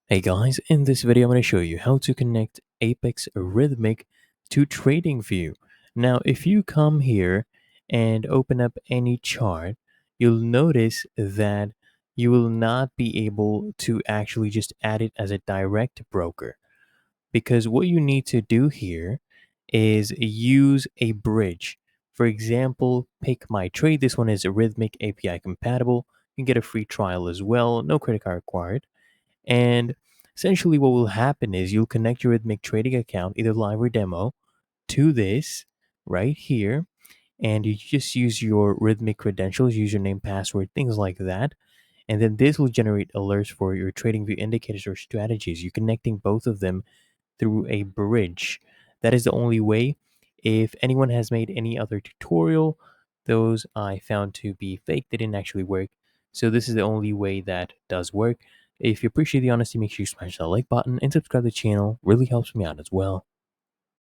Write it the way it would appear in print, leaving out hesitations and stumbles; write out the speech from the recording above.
Hey guys, in this video I'm going to show you how to connect Apex Rhythmic to TradingView. Now, if you come here and open up any chart, you'll notice that you will not be able to actually just add it as a direct broker, because what you need to do here is use a bridge. For example, pick my trade. This one is a Rhythmic API compatible. You can get a free trial as well, no credit card required. And essentially, what will happen is you'll connect your Rhythmic trading account, either live or demo, to this right here. And you just use your Rhythmic credentials, username, password, things like that. And then this will generate alerts for your TradingView indicators or strategies. You're connecting both of them through a bridge. That is the only way. If anyone has made any other tutorial, those I found to be fake. They didn't actually work. So this is the only way that does work. If you appreciate the honesty, make sure you smash that like button and subscribe to the channel. Really helps me out as well.